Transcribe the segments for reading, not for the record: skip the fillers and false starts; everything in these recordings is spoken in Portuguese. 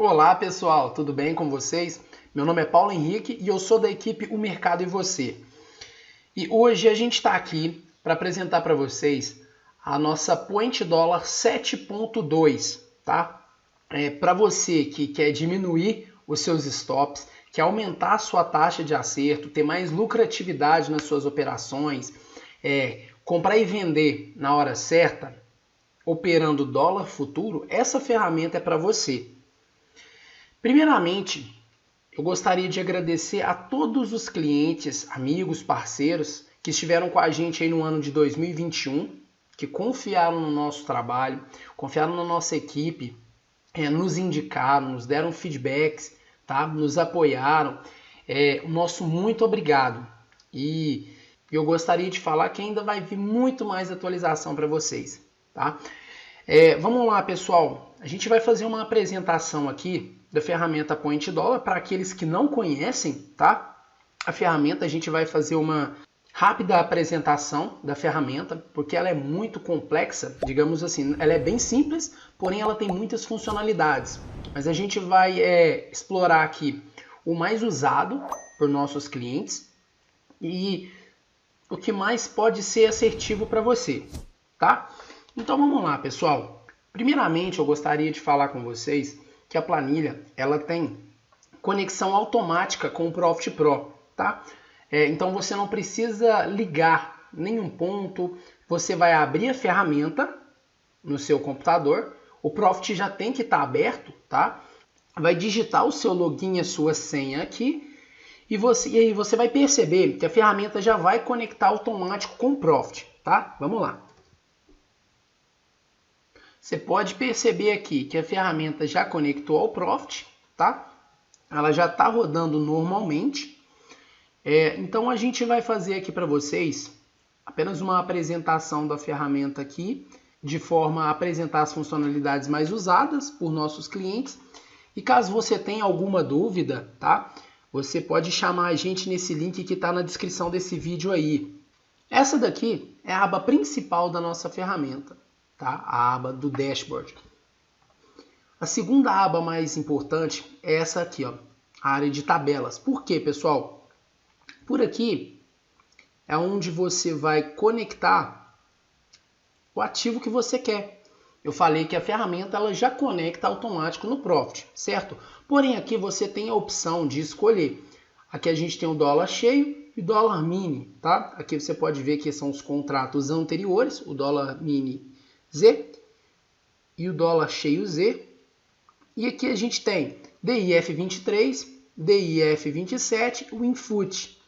Olá pessoal, tudo bem com vocês? Meu nome é Paulo Henrique e eu sou da equipe O Mercado e Você. E hoje a gente está aqui para apresentar para vocês a nossa Point Dollar 7.2, tá? Para você que quer diminuir os seus stops, quer aumentar a sua taxa de acerto, ter mais lucratividade nas suas operações, comprar e vender na hora certa, operando dólar futuro, essa ferramenta é para você. Primeiramente, eu gostaria de agradecer a todos os clientes, amigos, parceiros que estiveram com a gente aí no ano de 2021, que confiaram no nosso trabalho, confiaram na nossa equipe, nos indicaram, nos deram feedbacks, tá? Nos apoiaram. O nosso muito obrigado. E eu gostaria de falar que ainda vai vir muito mais atualização para vocês, tá? Vamos lá, pessoal. A gente vai fazer uma apresentação aqui da ferramenta Point Dollar para aqueles que não conhecem, tá? A ferramenta, a gente vai fazer uma rápida apresentação da ferramenta, porque ela é muito complexa, digamos assim. Ela é bem simples, porém ela tem muitas funcionalidades. Mas a gente vai explorar aqui o mais usado por nossos clientes e o que mais pode ser assertivo para você, tá? Então vamos lá, pessoal. Primeiramente, eu gostaria de falar com vocês que a planilha ela tem conexão automática com o Profit Pro, tá? Então você não precisa ligar nenhum ponto, você vai abrir a ferramenta no seu computador, o Profit já tem que estar aberto, tá? Vai digitar o seu login e a sua senha aqui e aí você vai perceber que a ferramenta já vai conectar automático com o Profit, tá? Vamos lá. Você pode perceber aqui que a ferramenta já conectou ao Profit, tá? Ela já está rodando normalmente. Então a gente vai fazer aqui para vocês apenas uma apresentação da ferramenta aqui, de forma a apresentar as funcionalidades mais usadas por nossos clientes. E caso você tenha alguma dúvida, tá? Você pode chamar a gente nesse link que está na descrição desse vídeo aí. Essa daqui é a aba principal da nossa ferramenta. Tá? A aba do dashboard. A segunda aba mais importante é essa aqui, ó, a área de tabelas. Por quê, pessoal? Por aqui é onde você vai conectar o ativo que você quer. Eu falei que a ferramenta ela já conecta automático no Profit, certo? Porém aqui você tem a opção de escolher. Aqui a gente tem o dólar cheio e o dólar mini, tá? Aqui você pode ver que são os contratos anteriores, o dólar mini Z e o dólar cheio Z. E aqui a gente tem DIF 23, DIF 27, o Winfoot.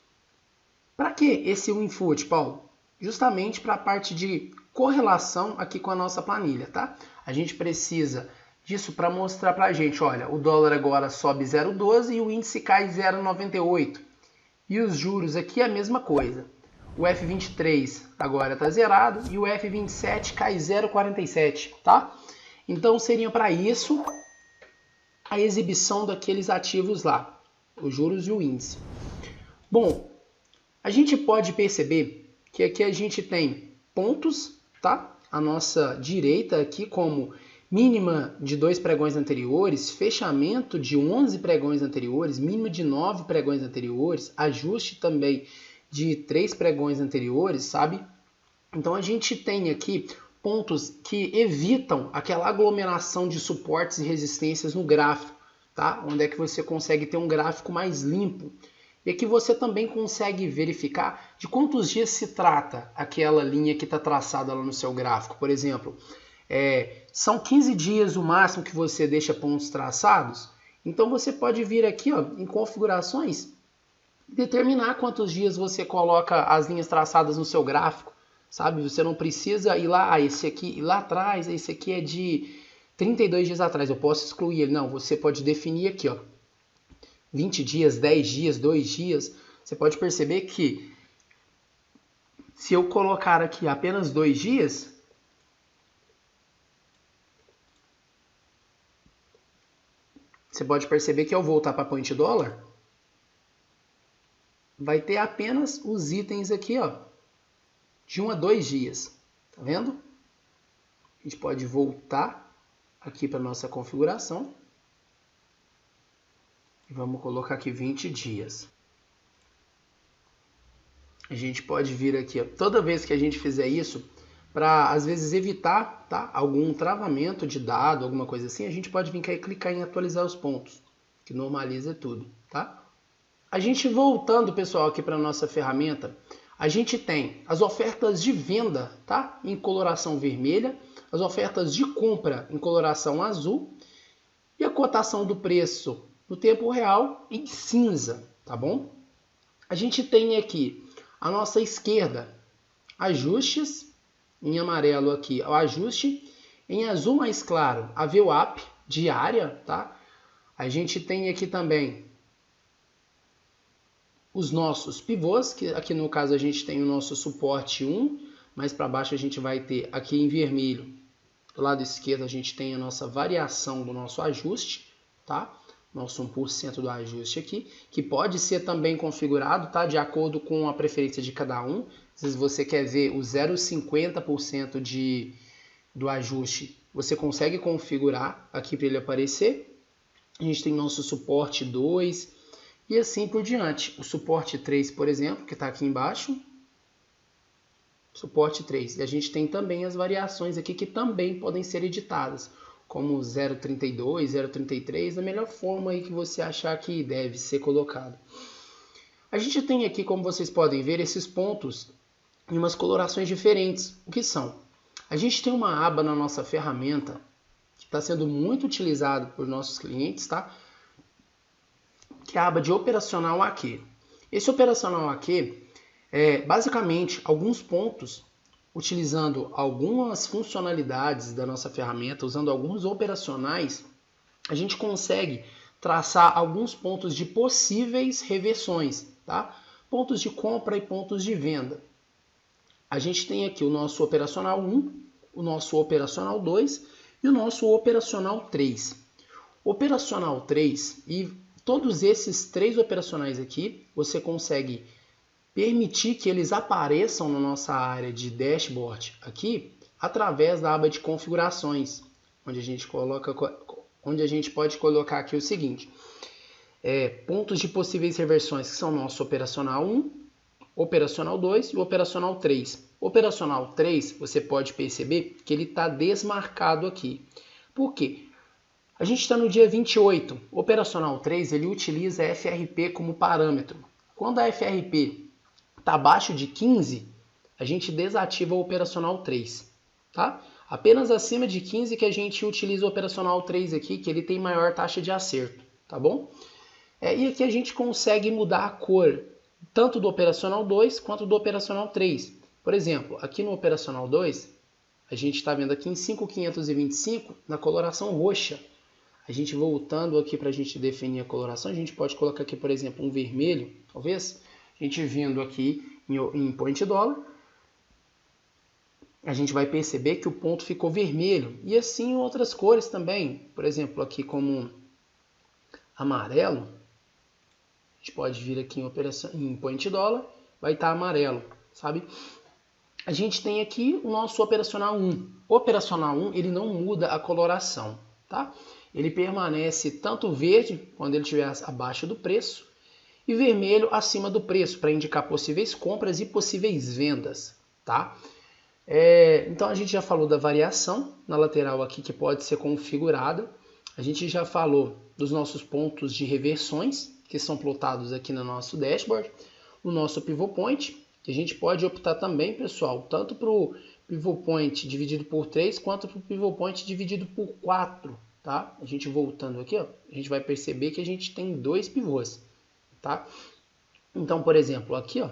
Para que esse Winfoot, Paulo? Justamente para a parte de correlação aqui com a nossa planilha, tá? A gente precisa disso para mostrar para a gente, olha, o dólar agora sobe 0,12 e o índice cai 0,98. E os juros aqui é a mesma coisa. O F23 agora está zerado e o F27 cai 0,47, tá? Então seria para isso a exibição daqueles ativos lá, os juros e o índice. Bom, a gente pode perceber que aqui a gente tem pontos, tá? A nossa direita aqui como mínima de 2 pregões anteriores, fechamento de 11 pregões anteriores, mínima de 9 pregões anteriores, ajuste também de 3 pregões anteriores, sabe? Então a gente tem aqui pontos que evitam aquela aglomeração de suportes e resistências no gráfico, tá? Onde é que você consegue ter um gráfico mais limpo. E aqui você também consegue verificar de quantos dias se trata aquela linha que está traçada lá no seu gráfico. Por exemplo, são 15 dias o máximo que você deixa pontos traçados. Então você pode vir aqui, ó, em configurações, determinar quantos dias você coloca as linhas traçadas no seu gráfico, sabe? Você não precisa ir lá, esse aqui lá atrás, esse aqui é de 32 dias atrás, eu posso excluir ele. Não, você pode definir aqui, ó, 20 dias, 10 dias, 2 dias. Você pode perceber que se eu colocar aqui apenas 2 dias, você pode perceber que ao voltar para Point Dollar, vai ter apenas os itens aqui, ó, de 1 a 2 dias. Tá vendo? A gente pode voltar aqui para nossa configuração. E vamos colocar aqui 20 dias. A gente pode vir aqui, ó, toda vez que a gente fizer isso, para às vezes evitar, tá, algum travamento de dado, alguma coisa assim, a gente pode vir aqui e clicar em atualizar os pontos, que normaliza tudo, tá? A gente voltando, pessoal, aqui para nossa ferramenta, a gente tem as ofertas de venda, tá, em coloração vermelha, as ofertas de compra em coloração azul e a cotação do preço no tempo real em cinza, tá bom? A gente tem aqui à nossa esquerda ajustes, em amarelo aqui o ajuste, em azul mais claro a VWAP diária, tá? A gente tem aqui também os nossos pivôs, que aqui no caso a gente tem o nosso suporte 1, mais para baixo a gente vai ter aqui em vermelho, do lado esquerdo a gente tem a nossa variação do nosso ajuste, tá? Nosso 1% do ajuste aqui, que pode ser também configurado, tá? De acordo com a preferência de cada um. Se você quer ver o 0,50% do ajuste, você consegue configurar aqui para ele aparecer. A gente tem nosso suporte 2 e assim por diante. O suporte 3, por exemplo, que está aqui embaixo. Suporte 3. E a gente tem também as variações aqui que também podem ser editadas, como 0,32, 0,33, da melhor forma aí que você achar que deve ser colocado. A gente tem aqui, como vocês podem ver, esses pontos em umas colorações diferentes. O que são? A gente tem uma aba na nossa ferramenta que está sendo muito utilizada por nossos clientes, tá? Que é a aba de operacional aqui. Esse operacional aqui é basicamente alguns pontos utilizando algumas funcionalidades da nossa ferramenta, usando alguns operacionais, a gente consegue traçar alguns pontos de possíveis reversões, tá? Pontos de compra e pontos de venda. A gente tem aqui o nosso operacional 1, o nosso operacional 2 e o nosso operacional 3. Operacional 3 e todos esses três operacionais aqui, você consegue permitir que eles apareçam na nossa área de dashboard aqui através da aba de configurações, onde a gente pode colocar aqui o seguinte: pontos de possíveis reversões, que são o nosso operacional 1, operacional 2 e operacional 3. Operacional 3, você pode perceber que ele está desmarcado aqui. Por quê? A gente está no dia 28. O operacional 3 ele utiliza a FRP como parâmetro. Quando a FRP está abaixo de 15, a gente desativa o operacional 3, tá? Apenas acima de 15 que a gente utiliza o operacional 3 aqui, que ele tem maior taxa de acerto, tá bom? E aqui a gente consegue mudar a cor, tanto do operacional 2 quanto do operacional 3. Por exemplo, aqui no operacional 2, a gente está vendo aqui em 5.525 na coloração roxa. A gente voltando aqui para a gente definir a coloração, a gente pode colocar aqui, por exemplo, um vermelho, talvez. A gente vindo aqui em point dollar, a gente vai perceber que o ponto ficou vermelho. E assim em outras cores também. Por exemplo, aqui como amarelo, a gente pode vir aqui em point dollar, vai estar amarelo, sabe? A gente tem aqui o nosso operacional 1. O operacional 1, ele não muda a coloração, tá? Ele permanece tanto verde, quando ele estiver abaixo do preço, e vermelho acima do preço, para indicar possíveis compras e possíveis vendas, tá? Então a gente já falou da variação na lateral aqui, que pode ser configurada. A gente já falou dos nossos pontos de reversões, que são plotados aqui no nosso dashboard. O nosso pivot point, que a gente pode optar também, pessoal, tanto para o pivot point dividido por 3, quanto para o pivot point dividido por 4, tá? A gente voltando aqui, ó, a gente vai perceber que a gente tem dois pivôs. Tá? Então, por exemplo, aqui, ó,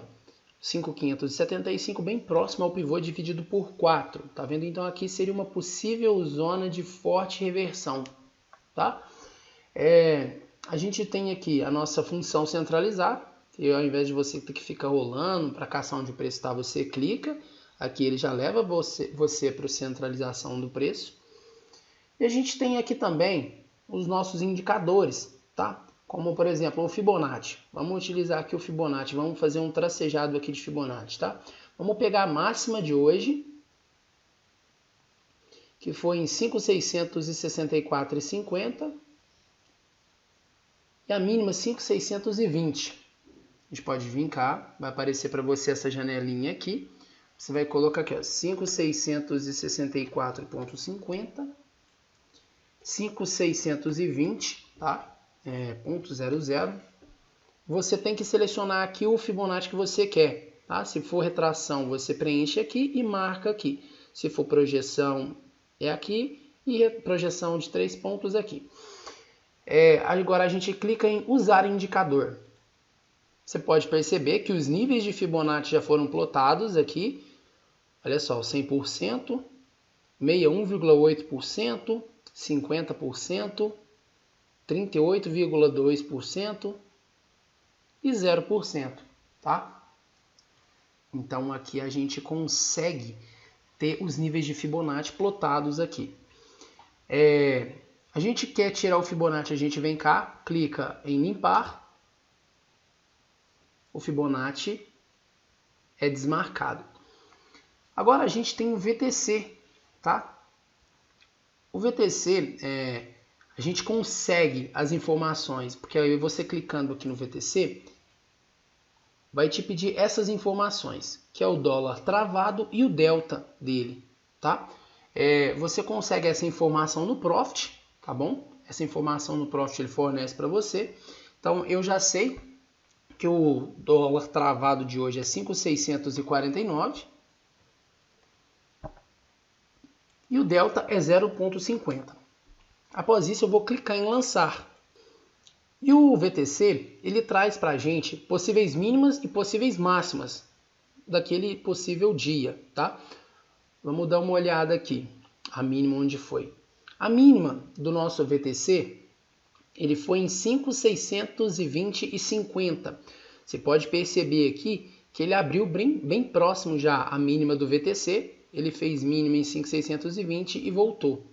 5.575 bem próximo ao pivô dividido por 4. Tá vendo? Então, aqui seria uma possível zona de forte reversão. Tá? A gente tem aqui a nossa função centralizar. E ao invés de você ter que ficar rolando para caçar onde o preço está, você clica. Aqui ele já leva você para a centralização do preço. E a gente tem aqui também os nossos indicadores, tá? Como, por exemplo, o Fibonacci. Vamos utilizar aqui o Fibonacci. Vamos fazer um tracejado aqui de Fibonacci, tá? Vamos pegar a máxima de hoje, que foi em 5.664,50. e a mínima 5.620. A gente pode vir cá, vai aparecer para você essa janelinha aqui. Você vai colocar aqui, ó, 5.664.50, 5.620, tá? Ponto 00. Você tem que selecionar aqui o Fibonacci que você quer, tá? Se for retração, você preenche aqui e marca aqui. Se for projeção, é aqui, e projeção de 3 pontos aqui. Agora a gente clica em usar indicador. Você pode perceber que os níveis de Fibonacci já foram plotados aqui. Olha só, 100%, 61,8%, 50%, 38,2% e 0%, tá? Então aqui a gente consegue ter os níveis de Fibonacci plotados aqui. A gente quer tirar o Fibonacci, a gente vem cá, clica em limpar. O Fibonacci é desmarcado. Agora a gente tem o VTC, tá? O VTC, a gente consegue as informações, porque aí você clicando aqui no VTC, vai te pedir essas informações, que é o dólar travado e o delta dele, tá? Você consegue essa informação no Profit, tá bom? Essa informação no Profit ele fornece para você. Então eu já sei que o dólar travado de hoje é 5.649 e o delta é 0,50. Após isso eu vou clicar em lançar. E o VTC ele traz para a gente possíveis mínimas e possíveis máximas daquele possível dia, tá? Vamos dar uma olhada aqui, a mínima onde foi. A mínima do nosso VTC ele foi em 5.620,50. Você pode perceber aqui que ele abriu bem próximo já à mínima do VTC. Ele fez mínima em 5.620 e voltou.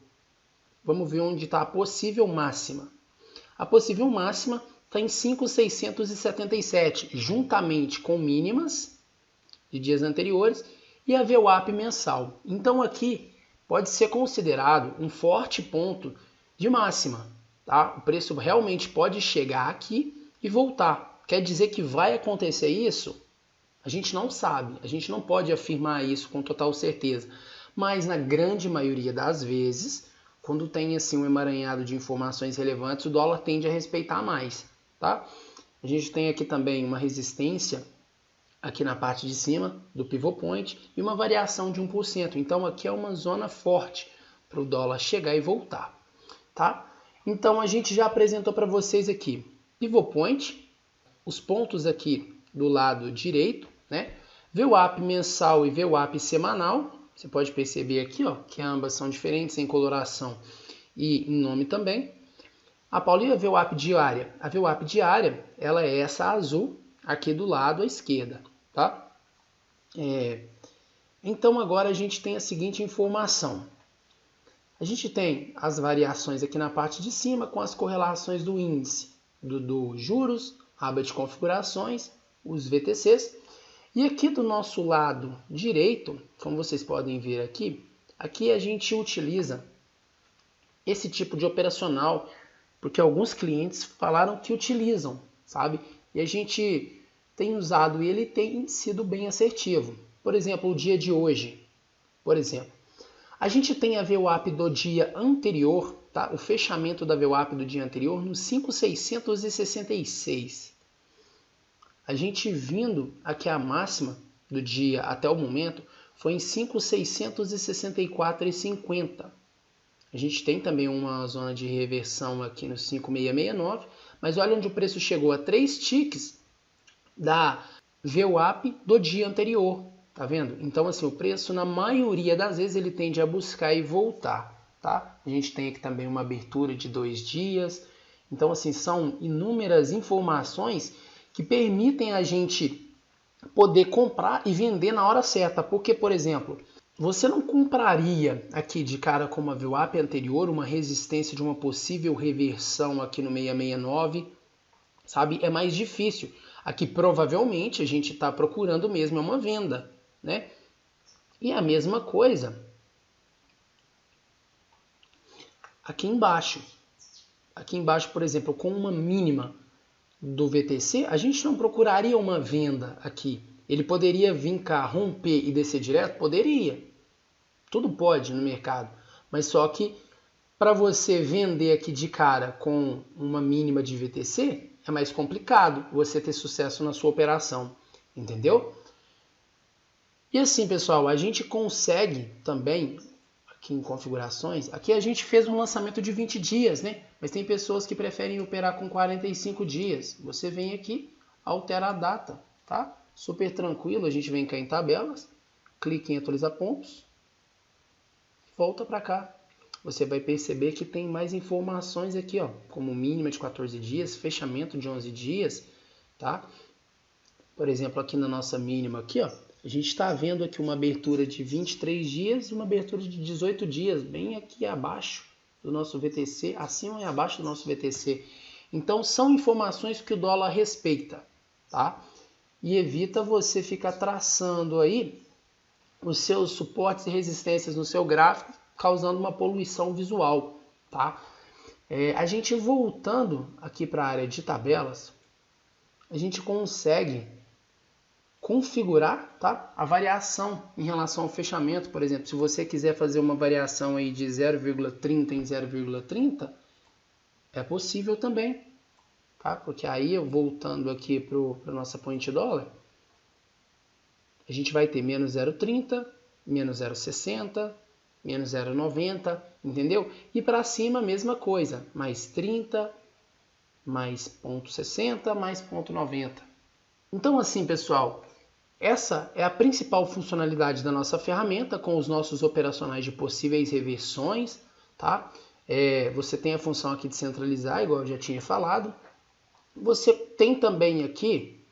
Vamos ver onde está a possível máxima. A possível máxima está em 5.677, juntamente com mínimas de dias anteriores e a VWAP mensal. Então aqui pode ser considerado um forte ponto de máxima. Tá? O preço realmente pode chegar aqui e voltar. Quer dizer que vai acontecer isso? A gente não sabe, a gente não pode afirmar isso com total certeza. Mas na grande maioria das vezes, quando tem assim um emaranhado de informações relevantes, o dólar tende a respeitar mais. Tá? A gente tem aqui também uma resistência aqui na parte de cima do pivot point e uma variação de 1%. Então aqui é uma zona forte para o dólar chegar e voltar. Tá? Então a gente já apresentou para vocês aqui pivot point, os pontos aqui do lado direito, né? VWAP mensal e VWAP semanal. Você pode perceber aqui, ó, que ambas são diferentes em coloração e em nome também. A Paulinha, VWAP diária. A VWAP diária, ela é essa azul aqui do lado à esquerda, tá? Então agora a gente tem a seguinte informação. A gente tem as variações aqui na parte de cima com as correlações do índice do juros, aba de configurações, os VTCs. E aqui do nosso lado direito, como vocês podem ver aqui a gente utiliza esse tipo de operacional, porque alguns clientes falaram que utilizam, sabe? E a gente tem usado e ele tem sido bem assertivo. Por exemplo, o dia de hoje, por exemplo. A gente tem a VWAP do dia anterior, tá? O fechamento da VWAP do dia anterior no 5.666. A gente vindo aqui a máxima do dia até o momento foi em 5.664,50. A gente tem também uma zona de reversão aqui no 5.669, mas olha onde o preço chegou a 3 ticks da VWAP do dia anterior. Tá vendo? Então, assim, o preço, na maioria das vezes, ele tende a buscar e voltar, tá? A gente tem aqui também uma abertura de 2 dias. Então, assim, são inúmeras informações que permitem a gente poder comprar e vender na hora certa. Porque, por exemplo, você não compraria aqui de cara com uma VWAP anterior, uma resistência de uma possível reversão aqui no 669, sabe? É mais difícil. Aqui, provavelmente, a gente está procurando mesmo uma venda, né? E a mesma coisa aqui embaixo. Aqui embaixo, por exemplo, com uma mínima do VTC, a gente não procuraria uma venda aqui. Ele poderia vir cá, romper e descer direto? Poderia. Tudo pode no mercado. Mas só que para você vender aqui de cara com uma mínima de VTC, é mais complicado você ter sucesso na sua operação. Entendeu? E assim, pessoal, a gente consegue também, aqui em configurações, aqui a gente fez um lançamento de 20 dias, né? Mas tem pessoas que preferem operar com 45 dias. Você vem aqui, altera a data, tá? Super tranquilo, a gente vem cá em tabelas, clica em atualizar pontos, volta para cá. Você vai perceber que tem mais informações aqui, ó, como mínima de 14 dias, fechamento de 11 dias, tá? Por exemplo, aqui na nossa mínima aqui, ó, a gente está vendo aqui uma abertura de 23 dias e uma abertura de 18 dias, bem aqui abaixo do nosso VTC, acima e abaixo do nosso VTC. Então, são informações que o dólar respeita, tá? E evita você ficar traçando aí os seus suportes e resistências no seu gráfico, causando uma poluição visual, tá? A gente voltando aqui para a área de tabelas, a gente consegue configurar, tá, a variação em relação ao fechamento. Por exemplo, se você quiser fazer uma variação aí de 0,30 em 0,30, é possível também, tá? Porque aí, voltando aqui para a nossa point dólar, a gente vai ter menos 0,30, menos 0,60, menos 0,90, entendeu? E para cima a mesma coisa, mais 30, mais 0,60, mais 0,90. Então assim, pessoal, essa é a principal funcionalidade da nossa ferramenta com os nossos operacionais de possíveis reversões, tá? Você tem a função aqui de centralizar, igual eu já tinha falado. Você tem também aqui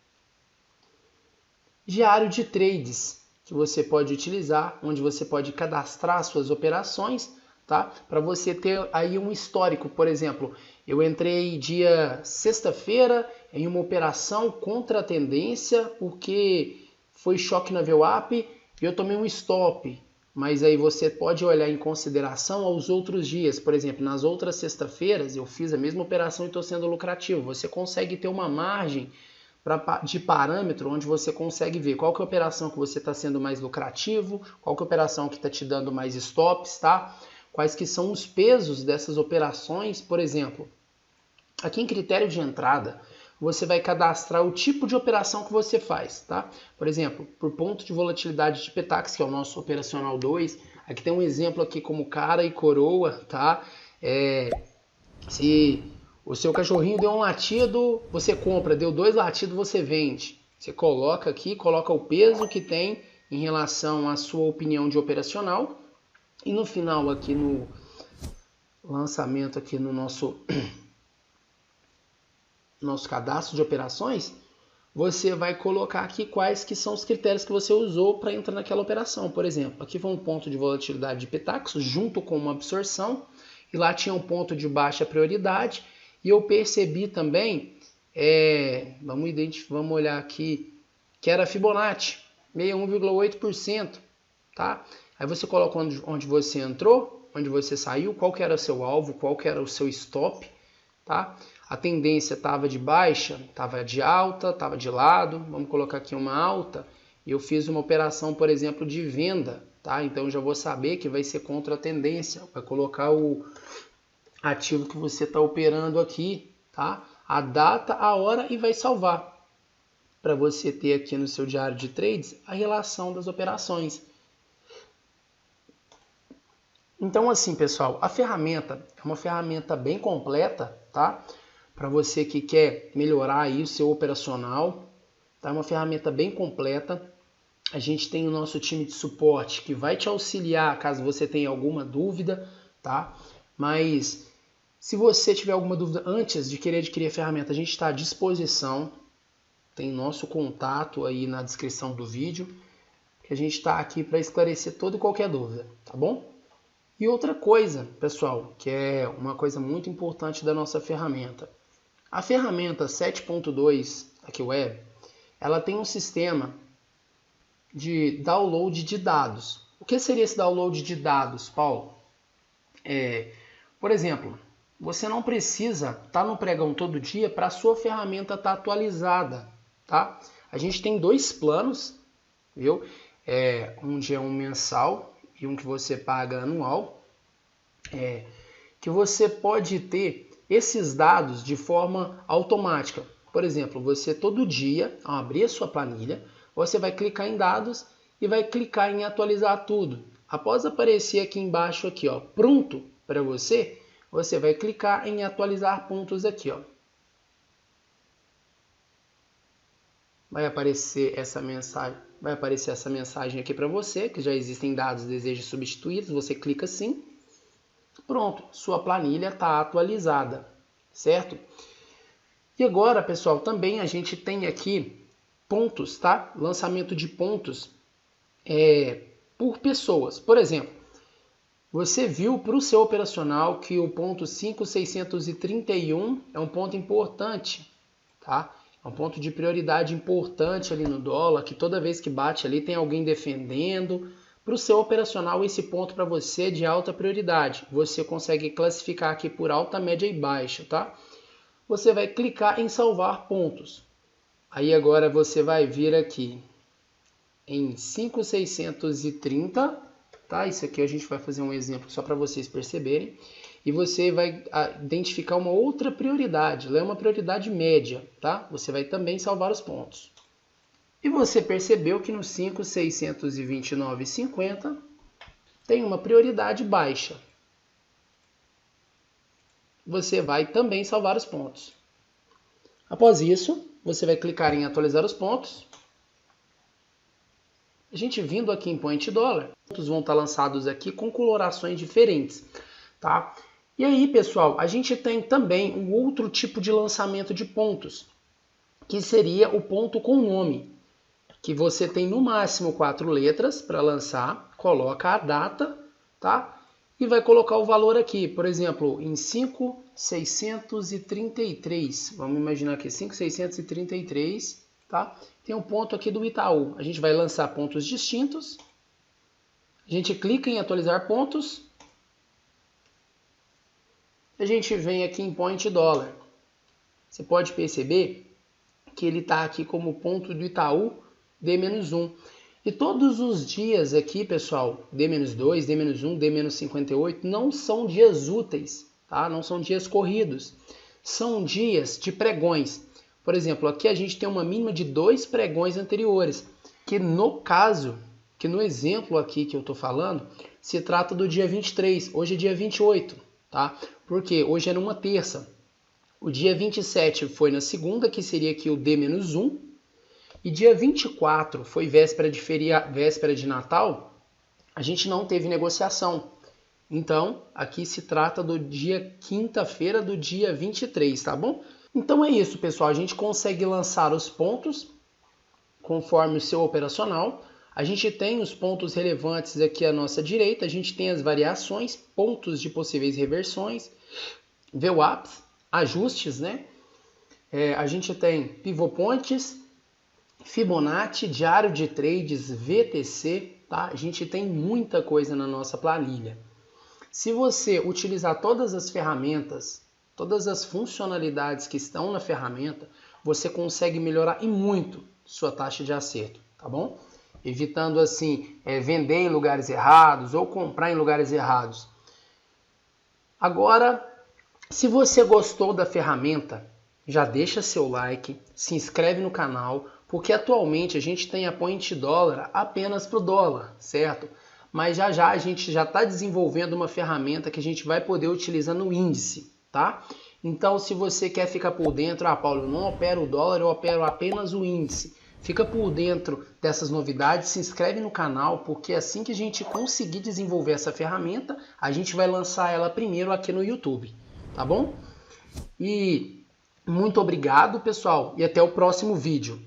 diário de trades, que você pode utilizar, onde você pode cadastrar suas operações, tá? Para você ter aí um histórico. Por exemplo, eu entrei dia sexta-feira em uma operação contra a tendência, porque foi choque na VWAP e eu tomei um stop. Mas aí você pode olhar em consideração aos outros dias. Por exemplo, nas outras sexta-feiras eu fiz a mesma operação e estou sendo lucrativo. Você consegue ter uma margem de parâmetro onde você consegue ver qual que é a operação que você está sendo mais lucrativo, qual que é a operação que está te dando mais stops, tá? Quais que são os pesos dessas operações. Por exemplo, aqui em critério de entrada, você vai cadastrar o tipo de operação que você faz, tá? Por exemplo, por ponto de volatilidade de Petax, que é o nosso operacional 2, aqui tem um exemplo aqui como cara e coroa, tá? Se o seu cachorrinho deu um latido, você compra, deu 2 latidos, você vende. Você coloca aqui, coloca o peso que tem em relação à sua opinião de operacional. E no final aqui no lançamento aqui no nosso cadastro de operações, você vai colocar aqui quais que são os critérios que você usou para entrar naquela operação. Por exemplo, aqui foi um ponto de volatilidade de Petax junto com uma absorção, e lá tinha um ponto de baixa prioridade. E eu percebi também, vamos olhar aqui, que era Fibonacci, 61,8%, tá? Aí você coloca onde você entrou, onde você saiu, qual que era o seu alvo, qual que era o seu stop, tá? A tendência estava de baixa, estava de alta, estava de lado, vamos colocar aqui uma alta, e eu fiz uma operação, por exemplo, de venda, tá? Então eu já vou saber que vai ser contra a tendência, vai colocar o ativo que você está operando aqui, tá? A data, a hora e vai salvar. Para você ter aqui no seu diário de trades a relação das operações. Então assim, pessoal, a ferramenta é uma ferramenta bem completa, tá? Para você que quer melhorar aí o seu operacional, tá? É uma ferramenta bem completa. A gente tem o nosso time de suporte que vai te auxiliar caso você tenha alguma dúvida, tá? Mas se você tiver alguma dúvida antes de querer adquirir a ferramenta, a gente está à disposição. Tem nosso contato aí na descrição do vídeo, que a gente está aqui para esclarecer toda e qualquer dúvida, tá bom? E outra coisa, pessoal, que é uma coisa muito importante da nossa ferramenta. A ferramenta 7.2 aqui web, ela tem um sistema de download de dados. O que seria esse download de dados, Paulo? Por exemplo, você não precisa estar no pregão todo dia para a sua ferramenta estar atualizada, tá? A gente tem 2 planos, viu? Um dia um mensal e um que você paga anual, que você pode ter esses dados de forma automática. Por exemplo, você todo dia, ao abrir a sua planilha, você vai clicar em dados e vai clicar em atualizar tudo. Após aparecer aqui embaixo, aqui, ó, pronto para você, você vai clicar em atualizar pontos aqui, ó. Vai aparecer essa mensagem aqui para você, que já existem dados desejos substituídos, você clica sim. Pronto, sua planilha está atualizada, certo? E agora, pessoal, também a gente tem aqui pontos, tá? Lançamento de pontos por pessoas. Por exemplo, você viu para o seu operacional que o ponto 5.631 é um ponto importante, tá? É um ponto de prioridade importante ali no dólar, que toda vez que bate ali tem alguém defendendo. Para o seu operacional, esse ponto para você é de alta prioridade. Você consegue classificar aqui por alta, média e baixa, tá? Você vai clicar em salvar pontos. Aí agora você vai vir aqui em 5.630, tá? Isso aqui a gente vai fazer um exemplo só para vocês perceberem. E você vai identificar uma outra prioridade. Ela é uma prioridade média, tá? Você vai também salvar os pontos. E você percebeu que no 5.629,50 tem uma prioridade baixa. Você vai também salvar os pontos. Após isso, você vai clicar em atualizar os pontos. A gente vindo aqui em Point Dollar, os pontos vão estar lançados aqui com colorações diferentes, tá? E aí, pessoal, a gente tem também um outro tipo de lançamento de pontos, que seria o ponto com nome, que você tem no máximo 4 letras para lançar, coloca a data, tá? E vai colocar o valor aqui, por exemplo, em 5.633, vamos imaginar aqui, 5.633, tá? Tem um ponto aqui do Itaú, a gente vai lançar pontos distintos, a gente clica em atualizar pontos, a gente vem aqui em Point Dollar. Você pode perceber que ele está aqui como ponto do Itaú D-1. E todos os dias aqui, pessoal, D-2, D-1, D-58, não são dias úteis, tá? Não são dias corridos. São dias de pregões. Por exemplo, aqui a gente tem uma mínima de 2 pregões anteriores, que no caso, que no exemplo aqui que eu estou falando, se trata do dia 23, hoje é dia 28, tá? Porque hoje é numa terça. O dia 27 foi na segunda, que seria aqui o D-1, e dia 24 foi véspera de Natal, a gente não teve negociação. Então, aqui se trata do dia quinta-feira do dia 23, tá bom? Então é isso, pessoal. A gente consegue lançar os pontos conforme o seu operacional. A gente tem os pontos relevantes aqui à nossa direita. A gente tem as variações, pontos de possíveis reversões, VWAPs, ajustes, né? A gente tem pivot points, Fibonacci, diário de trades, VTC, tá? A gente tem muita coisa na nossa planilha. Se você utilizar todas as ferramentas, todas as funcionalidades que estão na ferramenta, você consegue melhorar e muito sua taxa de acerto, tá bom? Evitando assim, vender em lugares errados ou comprar em lugares errados. Agora, se você gostou da ferramenta, já deixa seu like, se inscreve no canal, porque atualmente a gente tem a Point Dollar apenas para o dólar, certo? Mas já já a gente já está desenvolvendo uma ferramenta que a gente vai poder utilizar no índice, tá? Então, se você quer ficar por dentro, Paulo, eu não opero o dólar, eu opero apenas o índice. Fica por dentro dessas novidades, se inscreve no canal, porque assim que a gente conseguir desenvolver essa ferramenta, a gente vai lançar ela primeiro aqui no YouTube, tá bom? E muito obrigado, pessoal, e até o próximo vídeo.